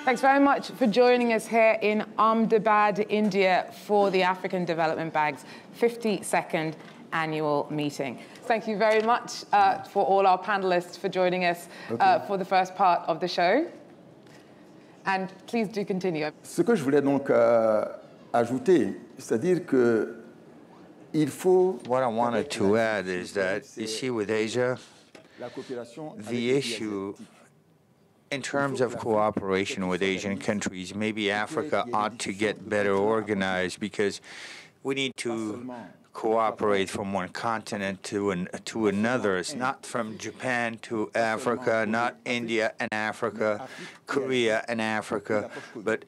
Thanks very much for joining us here in Ahmedabad, India, for the African Development Bank's 52nd annual meeting. Thank you very much for all our panelists for joining us for the first part of the show. And please do continue. Ce que je voulais donc ajouter, c'est-à-dire que il faut. What I wanted to add is that, you see, with Asia, the issue in terms of cooperation with Asian countries, maybe Africa ought to get better organized, because we need to cooperate from one continent to another. It's not from Japan to Africa, not India and Africa, Korea and Africa, but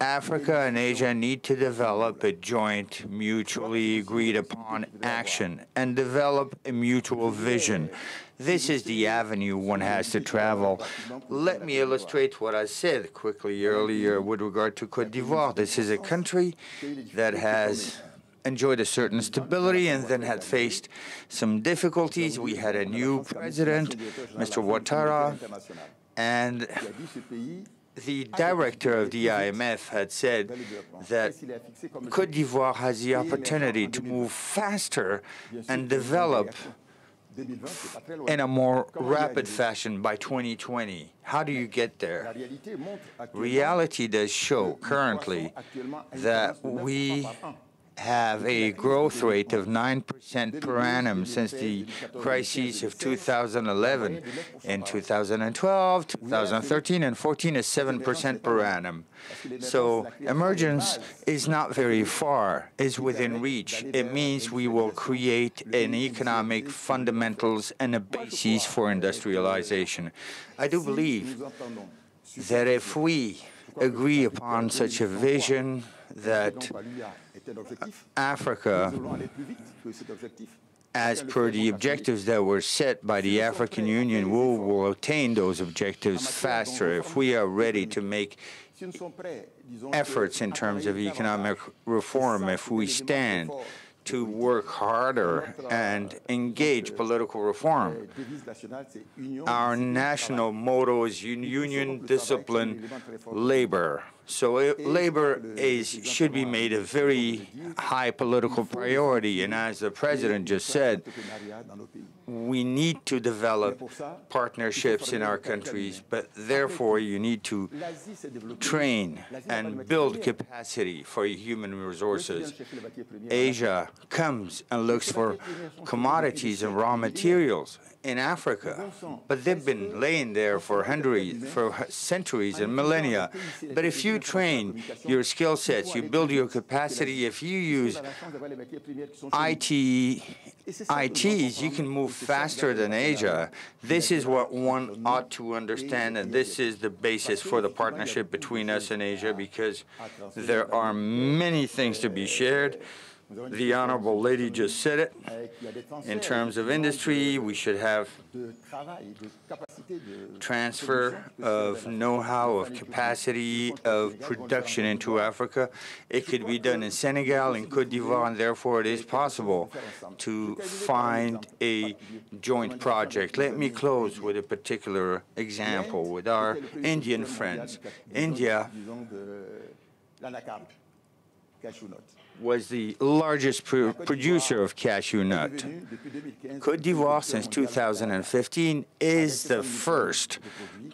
Africa and Asia need to develop a joint, mutually agreed upon action and develop a mutual vision. This is the avenue one has to travel. Let me illustrate what I said quickly earlier with regard to Côte d'Ivoire. This is a country that has enjoyed a certain stability and then had faced some difficulties. We had a new president, Mr. Ouattara, and the director of the IMF had said that Côte d'Ivoire has the opportunity to move faster and develop in a more rapid fashion by 2020. How do you get there? Reality does show currently that we have a growth rate of 9% per annum since the crises of 2011. In 2012, 2013, and 14 is 7% per annum. So emergence is not very far, is within reach. It means we will create an economic fundamentals and a basis for industrialization. I do believe that if we agree upon such a vision, that Africa, as per the objectives that were set by the African Union, will attain those objectives faster if we are ready to make efforts in terms of economic reform, if we stand to work harder and engage political reform. Our national motto is union, discipline, labor. So labor should be made a very high political priority, and as the president just said, we need to develop partnerships in our countries, but therefore you need to train and build capacity for human resources. Asia comes and looks for commodities and raw materials in Africa, but they've been laying there for centuries and millennia. But if you train your skill sets, you build your capacity, if you use ITs, you can move faster than Asia. This is what one ought to understand, and this is the basis for the partnership between us and Asia, because there are many things to be shared. The Honorable Lady just said it. In terms of industry, we should have transfer of know-how, of capacity, of production into Africa. It could be done in Senegal, in Côte d'Ivoire, and therefore it is possible to find a joint project. Let me close with a particular example with our Indian friends. India was the largest producer of cashew nut. Côte d'Ivoire, since 2015, is the first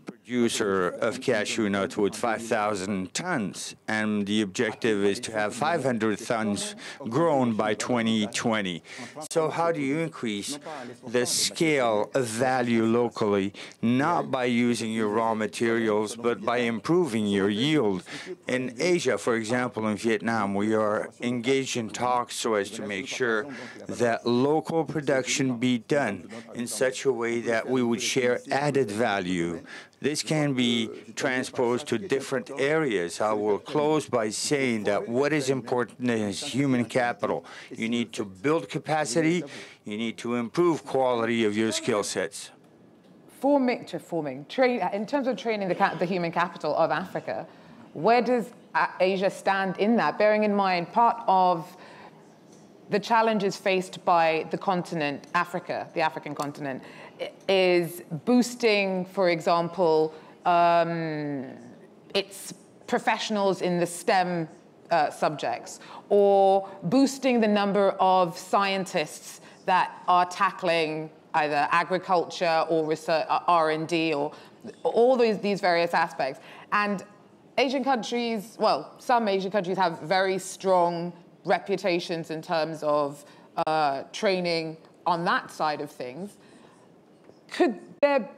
producer of cashew nut with 5,000 tons, and the objective is to have 500 tons grown by 2020. So how do you increase the scale of value locally, not by using your raw materials, but by improving your yield? In Asia, for example, in Vietnam, we are engaged in talks so as to make sure that local production be done in such a way that we would share added value. This can be transposed to different areas. I will close by saying that what is important is human capital. You need to build capacity. You need to improve quality of your skill sets. In terms of training the human capital of Africa, where does Asia stand in that? Bearing in mind, part of the challenges faced by the continent, Africa, the African continent, is boosting, for example, its professionals in the STEM subjects, or boosting the number of scientists that are tackling either agriculture or research, R&D, or all these various aspects. And Asian countries, well, some Asian countries have very strong reputations in terms of training on that side of things. Could there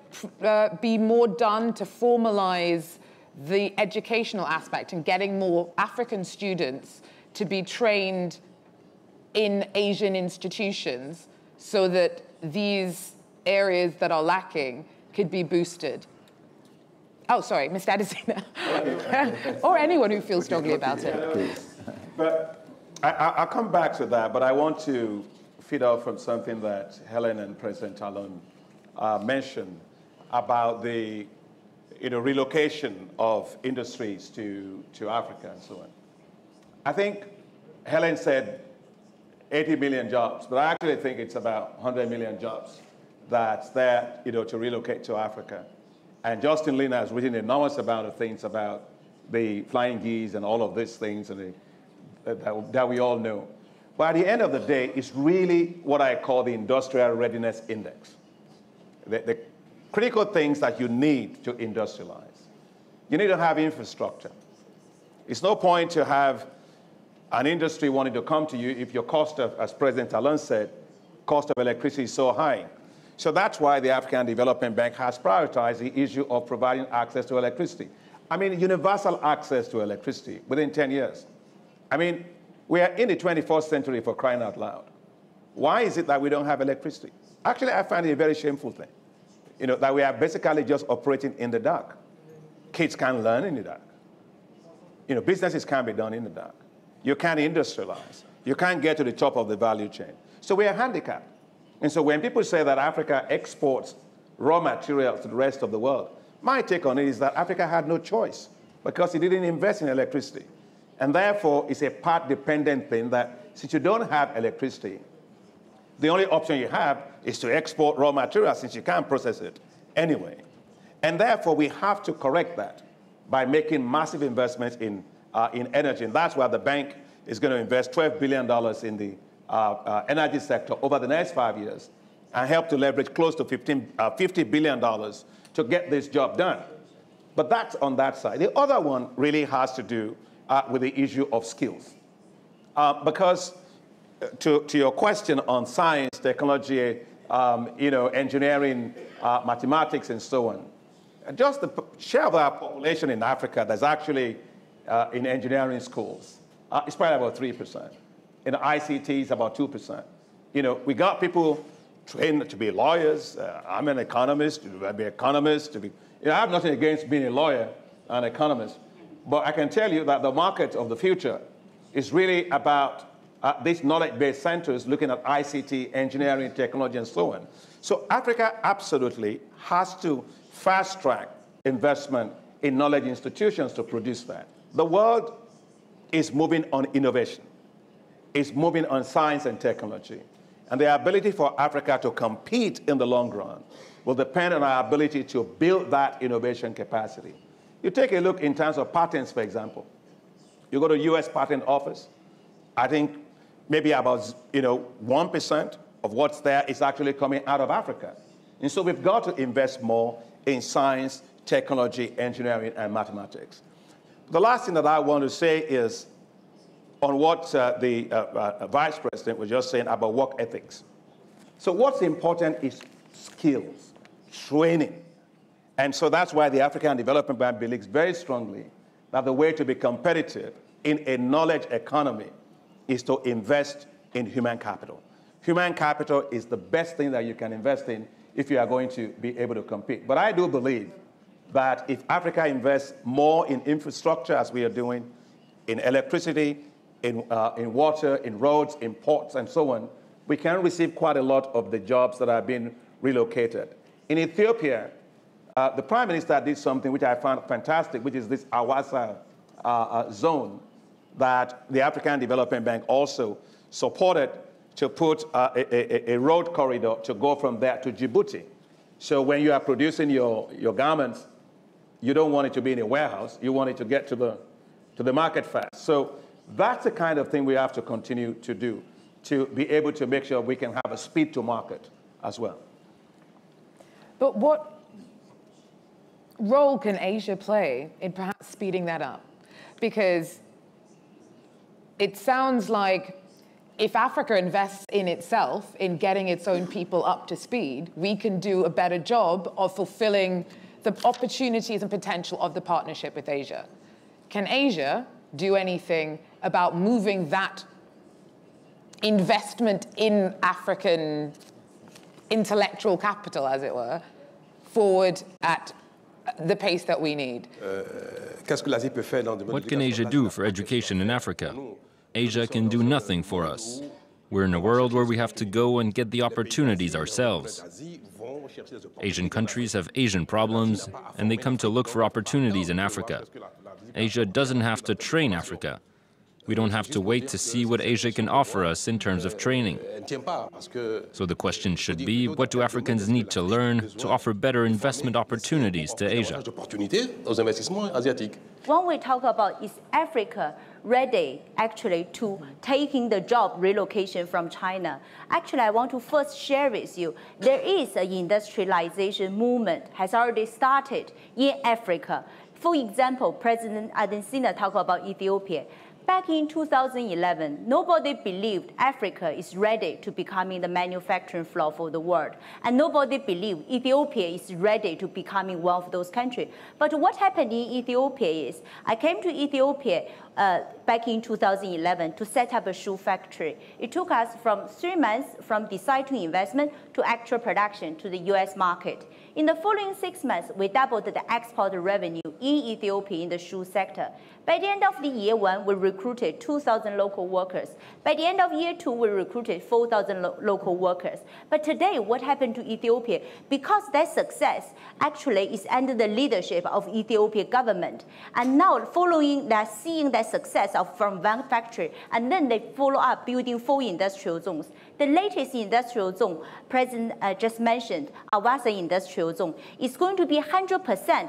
be more done to formalize the educational aspect and getting more African students to be trained in Asian institutions so that these areas that are lacking could be boosted? Oh, sorry, Mr. Adesina. Or anyone who feels strongly about it. But I'll come back to that, but I want to feed off from something that Helen and President Talon mentioned about the relocation of industries to Africa and so on. I think Helen said 80 million jobs, but I actually think it's about 100 million jobs that's there to relocate to Africa. And Justin Lin has written an enormous amount of things about the flying geese and all of these things and that we all know. But at the end of the day, it's really what I call the Industrial Readiness Index. The critical things that you need to industrialize. You need to have infrastructure. It's no point to have an industry wanting to come to you if your cost of, as President Talon said, cost of electricity is so high. So that's why the African Development Bank has prioritized the issue of providing access to electricity. I mean, universal access to electricity within 10 years. I mean, we are in the 21st century, for crying out loud. Why is it that we don't have electricity? Actually, I find it a very shameful thing, that we are basically just operating in the dark. Kids can't learn in the dark. Businesses can't be done in the dark. You can't industrialize. You can't get to the top of the value chain. So we are handicapped. And so when people say that Africa exports raw materials to the rest of the world, my take on it is that Africa had no choice because it didn't invest in electricity. And therefore, it's a part-dependent thing that since you don't have electricity, the only option you have is to export raw materials since you can't process it anyway. And therefore, we have to correct that by making massive investments in energy. And that's why the bank is going to invest $12 billion in the energy sector over the next 5 years and help to leverage close to $50 billion to get this job done. But that's on that side. The other one really has to do with the issue of skills. Because to your question on science, technology, engineering, mathematics, and so on, just the share of our population in Africa that's actually in engineering schools is probably about 3%. In ICT, it's about 2%. We got people trained to be lawyers. I'm an economist, to be economist, I have nothing against being a lawyer and economist. But I can tell you that the market of the future is really about these knowledge-based centers looking at ICT, engineering, technology, and so on. So Africa absolutely has to fast-track investment in knowledge institutions to produce that. The world is moving on innovation. It's moving on science and technology. And the ability for Africa to compete in the long run will depend on our ability to build that innovation capacity. You take a look in terms of patents, for example. You go to U.S. Patent Office, I think maybe about 1% of what's there is actually coming out of Africa. And so we've got to invest more in science, technology, engineering, and mathematics. The last thing that I want to say is on what the Vice President was just saying about work ethics. So what's important is skills, training. And so that's why the African Development Bank believes very strongly that the way to be competitive in a knowledge economy is to invest in human capital. Human capital is the best thing that you can invest in if you are going to be able to compete. But I do believe that if Africa invests more in infrastructure, as we are doing, in electricity, in water, in roads, in ports, and so on, we can receive quite a lot of the jobs that are being relocated. In Ethiopia, the Prime Minister did something which I found fantastic, which is this Awasa zone that the African Development Bank also supported to put a road corridor to go from there to Djibouti. So when you are producing your garments you don't want it to be in a warehouse. You want it to get to the market fast. So that's the kind of thing we have to continue to do, to be able to make sure we can have a speed to market as well. But what role can Asia play in perhaps speeding that up? Because it sounds like if Africa invests in itself, in getting its own people up to speed, we can do a better job of fulfilling the opportunities and potential of the partnership with Asia. Can Asia do anything about moving that investment in African intellectual capital, as it were, forward at the pace that we need? What can Asia do for education in Africa? Asia can do nothing for us. We're in a world where we have to go and get the opportunities ourselves. Asian countries have Asian problems, and they come to look for opportunities in Africa. Asia doesn't have to train Africa. We don't have to wait to see what Asia can offer us in terms of training. So the question should be, what do Africans need to learn to offer better investment opportunities to Asia? When we talk about is Africa ready actually to taking the job relocation from China, actually I want to first share with you, there is an industrialization movement has already started in Africa. For example, President Adesina talked about Ethiopia. Back in 2011, nobody believed Africa is ready to becoming the manufacturing floor for the world. And nobody believed Ethiopia is ready to becoming one of those countries. But what happened in Ethiopia is, I came to Ethiopia back in 2011 to set up a shoe factory. It took us from 3 months from decide to investment to actual production to the US market. In the following 6 months, we doubled the export revenue in Ethiopia in the shoe sector. By the end of the year 1, we recruited 2,000 local workers. By the end of year 2, we recruited 4,000 local workers. But today, what happened to Ethiopia? Because that success actually is under the leadership of Ethiopia government. And now, following that, seeing that success from one factory, and then they follow up building 4 industrial zones. The latest industrial zone, President just mentioned, Awasa Industrial Zone, is going to be 100%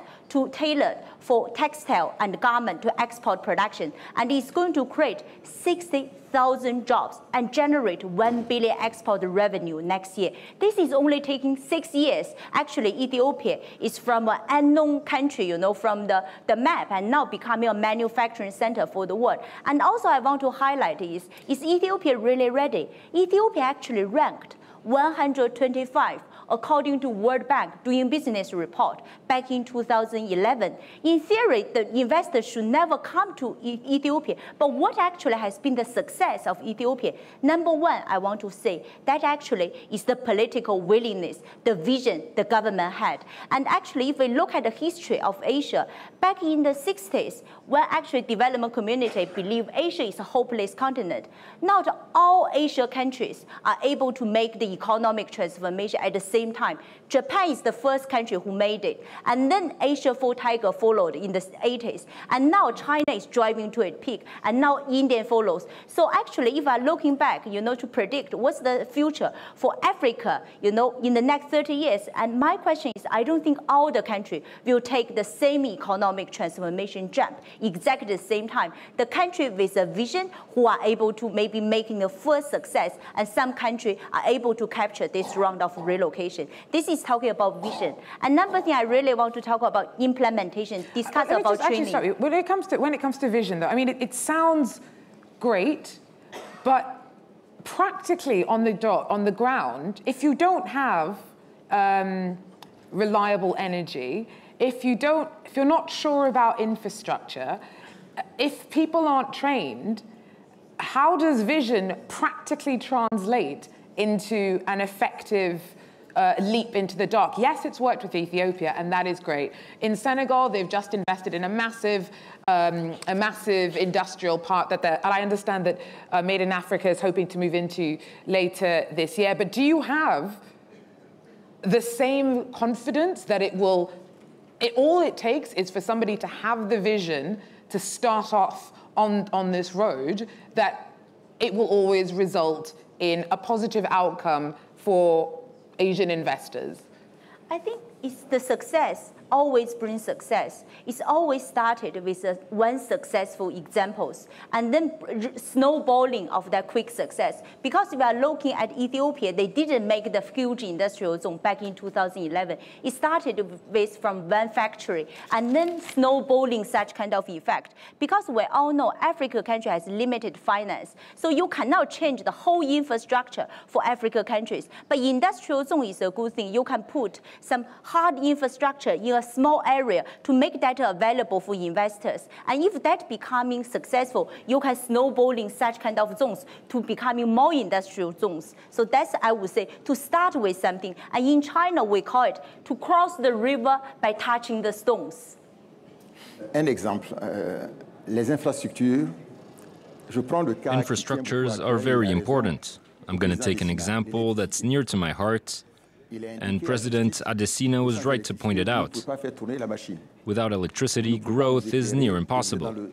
tailored for textile and garment to export production, and it's going to create 60,000 jobs and generate 1 billion export revenue next year. This is only taking 6 years. Actually, Ethiopia is from an unknown country, from the map, and now becoming a manufacturing center for the world. And also I want to highlight is Ethiopia really ready? Ethiopia actually ranked 125 according to World Bank Doing Business report back in 2011. In theory, the investors should never come to Ethiopia. But what actually has been the success of Ethiopia? Number one, I want to say that actually is the political willingness, the vision the government had. And actually, if we look at the history of Asia, back in the 60s, when actually development community believed Asia is a hopeless continent, not all Asia countries are able to make the economic transformation at the same time. Japan is the first country who made it. And then Asia Four Tiger followed in the 80s. And now China is driving to its peak. And now India follows. So actually, if I'm looking back, to predict what's the future for Africa, in the next 30 years, and my question is, I don't think all the countries will take the same economic transformation jump exactly the same time. The country with a vision who are able to maybe making a first success, and some countries are able to capture this round of relocation. This is talking about vision. Another thing I really want to talk about implementation, discuss about training. Sorry, when it comes to vision, though, I mean, it sounds great, but practically on the ground, if you don't have reliable energy, if you're not sure about infrastructure, if people aren't trained, how does vision practically translate into an effective leap into the dark? Yes, it's worked with Ethiopia, and that is great. In Senegal, they've just invested in a massive industrial park that I understand that Made in Africa is hoping to move into later this year. But do you have the same confidence that all it takes is for somebody to have the vision to start off on this road, that it will always result in a positive outcome for Asian investors? I think it's the success always bring success. It's always started with one successful examples and then snowballing of that quick success. Because we are looking at Ethiopia, they didn't make the huge industrial zone back in 2011. It started with from one factory and then snowballing such kind of effect. Because we all know African country has limited finance, so you cannot change the whole infrastructure for African countries. But industrial zone is a good thing. You can put some hard infrastructure in a small area to make that available for investors. And if that becoming successful, you can snowballing such kind of zones to becoming more industrial zones. So that's, I would say, to start with something. And in China, we call it to cross the river by touching the stones. Un exemple, les infrastructures. Infrastructures are very important. I'm going to take an example that's near to my heart, and President Adesina was right to point it out. Without electricity, growth is near impossible.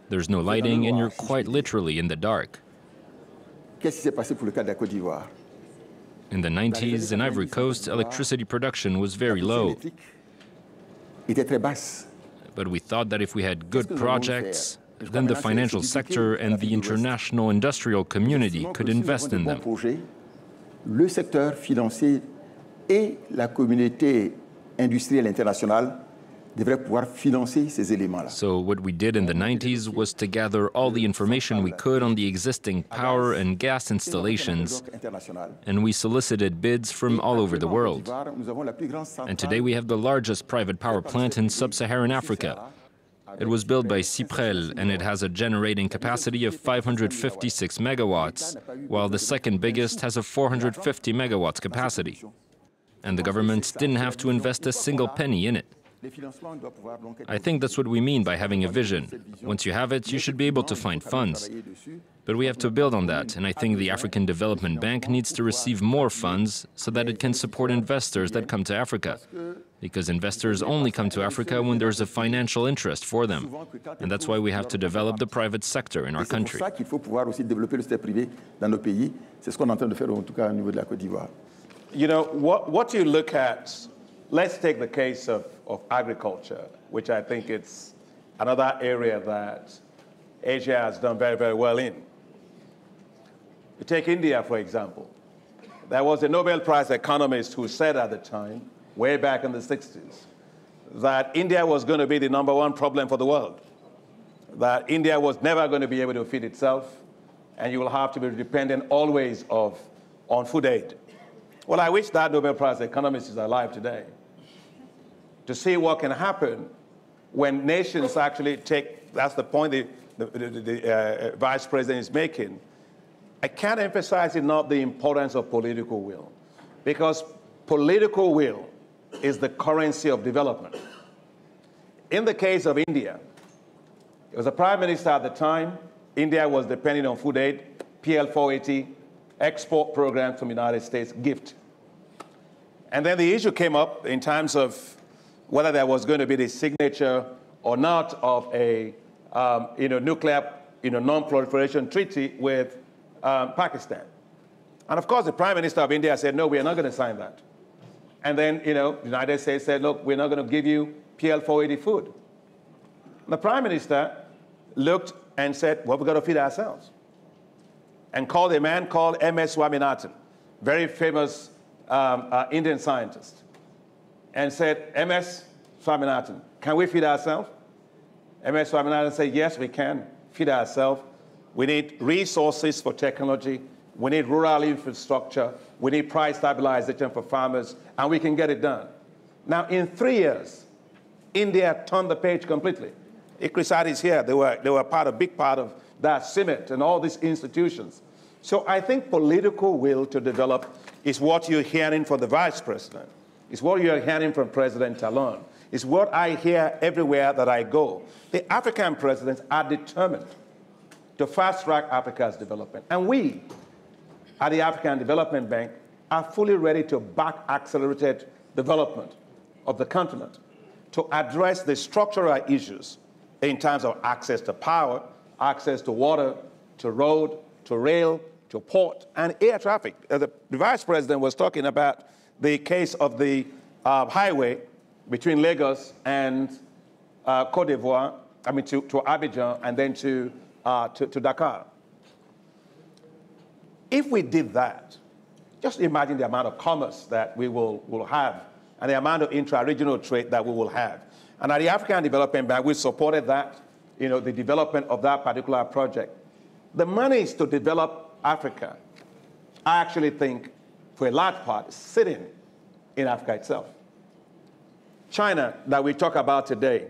There's no lighting, and you're quite literally in the dark. In the 90s, in Ivory Coast, electricity production was very low. But we thought that if we had good projects, then the financial sector and the international industrial community could invest in them. Le secteur financier et la communauté industrielle internationale devraient pouvoir financer ces éléments-là. So what we did in the 90s was to gather all the information we could on the existing power and gas installations, and we solicited bids from all over the world. And today we have the largest private power plant in sub-Saharan Africa. It was built by Cyprel, and it has a generating capacity of 556 megawatts, while the second biggest has a 450 megawatts capacity. And the government didn't have to invest a single penny in it. I think that's what we mean by having a vision. Once you have it, you should be able to find funds. But we have to build on that, and I think the African Development Bank needs to receive more funds so that it can support investors that come to Africa. Because investors only come to Africa when there's a financial interest for them. And that's why we have to develop the private sector in our country. You know, what you look at, let's take the case of agriculture, which I think it's another area that Asia has done very, very well in. You take India, for example. There was a Nobel Prize economist who said at the time, way back in the 60s, that India was going to be the #1 problem for the world, that India was never going to be able to feed itself, and you will have to be dependent always on food aid. Well, I wish that Nobel Prize economist is alive today to see what can happen when nations actually take, that's the point the Vice President is making. I can't emphasize enough the importance of political will, because political will is the currency of development. In the case of India, it was a prime minister at the time. India was depending on food aid, PL 480, export program from the United States, gift. And then the issue came up in terms of whether there was going to be the signature or not of a nuclear non-proliferation treaty with Pakistan. And of course, the Prime Minister of India said, no, we are not going to sign that. And then, the United States said, look, we're not going to give you PL 480 food. And the Prime Minister looked and said, well, we've got to feed ourselves. And called a man called M.S. Swaminathan, very famous Indian scientist, and said, M.S. Swaminathan, can we feed ourselves? M.S. Swaminathan said, yes, we can feed ourselves. We need resources for technology. We need rural infrastructure. We need price stabilization for farmers, and we can get it done. Now, in 3 years, India turned the page completely. ICRISAT is here. They were a big part of that CIMET and all these institutions. So I think political will to develop is what you're hearing from the Vice President. It's what you're hearing from President Talon. It's what I hear everywhere that I go. The African presidents are determined to fast-track Africa's development. And we, at the African Development Bank, are fully ready to back accelerated development of the continent to address the structural issues in terms of access to power, access to water, to road, to rail, to port, and air traffic. The Vice President was talking about the case of the highway between Lagos and Cote d'Ivoire, I mean to Abidjan and then to Dakar. If we did that, just imagine the amount of commerce that we will have and the amount of intra-regional trade that we will have. And at the African Development Bank, we supported that, the development of that particular project. The monies to develop Africa, I actually think, for a large part, is sitting in Africa itself. China, that we talk about today,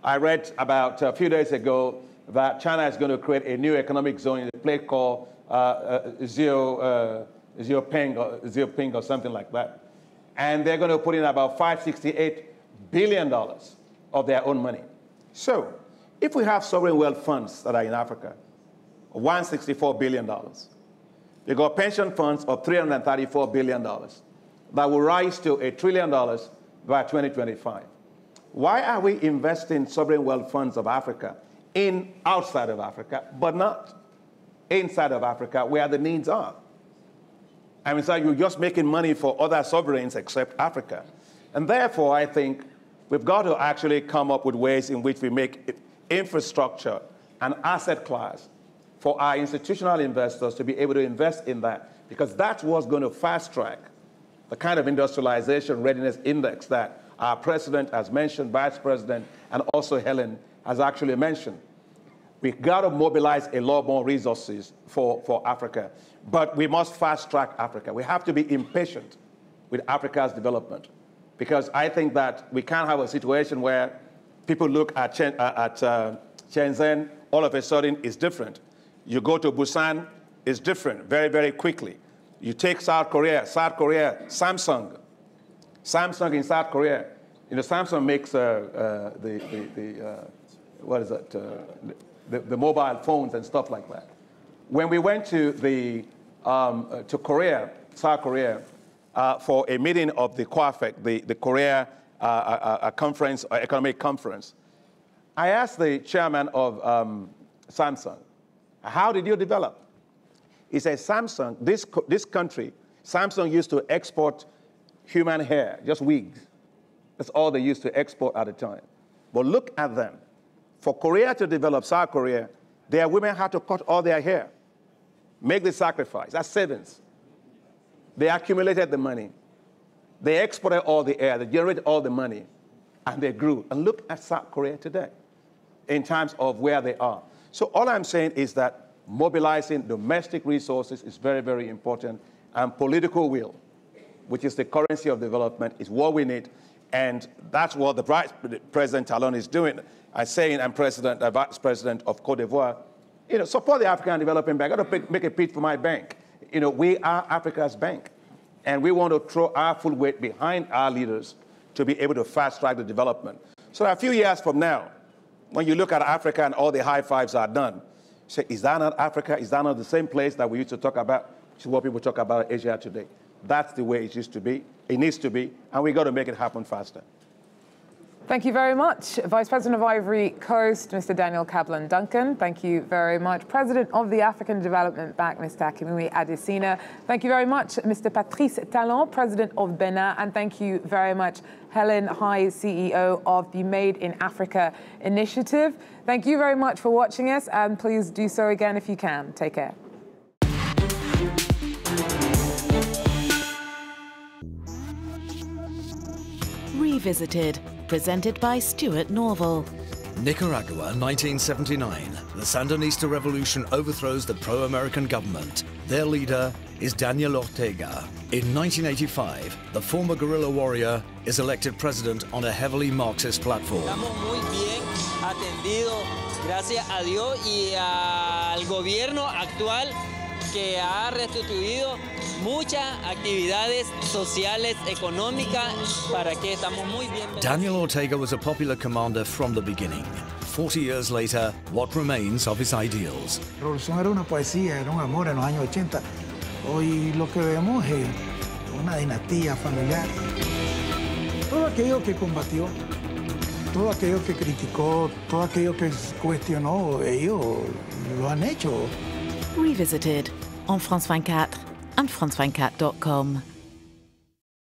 I read about a few days ago that China is going to create a new economic zone in a place called Xiaoping or something like that. And they're going to put in about $568 billion of their own money. So if we have sovereign wealth funds that are in Africa, $164 billion, we got pension funds of $334 billion that will rise to $1 trillion by 2025. Why are we investing sovereign wealth funds of Africa outside of Africa, but not inside of Africa where the needs are? I mean, so you're just making money for other sovereigns except Africa. And therefore, I think we've got to actually come up with ways in which we make infrastructure an asset class for our institutional investors to be able to invest in that, because that's what's going to fast-track the kind of industrialization readiness index that our president has mentioned, vice president, and also Helen has actually mentioned. We've got to mobilize a lot more resources for Africa, but we must fast-track Africa. We have to be impatient with Africa's development, because I think that we can't have a situation where people look at Shenzhen, all of a sudden it's different. You go to Busan, it's different very, very quickly. You take South Korea, Samsung in South Korea. Samsung makes the mobile phones and stuff like that. When we went to Korea, South Korea, for a meeting of the QUAFEC, the Korea conference, economic conference, I asked the chairman of Samsung, how did you develop? He said, Samsung, this country, Samsung used to export human hair, just wigs. That's all they used to export at the time. But look at them. For Korea to develop, South Korea, their women had to cut all their hair, make the sacrifice. That's savings. They accumulated the money. They exported all the hair. They generated all the money, and they grew. And look at South Korea today in terms of where they are. So all I'm saying is that mobilizing domestic resources is very, very important, and political will, which is the currency of development, is what we need. And that's what the President Talon is doing. I'm saying I'm vice president of Cote d'Ivoire. Support the African Development Bank. I got to make a pitch for my bank. We are Africa's bank, and we want to throw our full weight behind our leaders to be able to fast-track the development. So a few years from now, when you look at Africa and all the high fives are done, say, is that not Africa? Is that not the same place that we used to talk about, which is what people talk about in Asia today? That's the way it used to be. It needs to be, and we've got to make it happen faster. Thank you very much. Vice President of Ivory Coast, Mr. Daniel Kablan-Duncan. Thank you very much. President of the African Development Bank, Mr. Akinwumi Adesina. Thank you very much, Mr. Patrice Talon, President of Benin. And thank you very much, Helen Hai, CEO of the Made in Africa initiative. Thank you very much for watching us, and please do so again if you can. Take care. Revisited, presented by Stuart Norval. Nicaragua, 1979. The Sandinista revolution overthrows the pro-American government. Their leader is Daniel Ortega. In 1985, the former guerrilla warrior is elected president on a heavily Marxist platform. Estamos muy bien atendidos, gracias a Dios y al gobierno actual que ha restituido muchas actividades sociales, económicas, para que estamos muy bien. Daniel Ortega was a popular commander from the beginning. 40 years later, what remains of his ideals? La revolución era una poesía, era un amor en los años 80. Hoy lo que vemos es una dinastía familiar. Todo aquello que combatió, todo aquello que criticó, todo aquello que cuestionó, ellos lo han hecho. Revisited on France 24 and France24.com.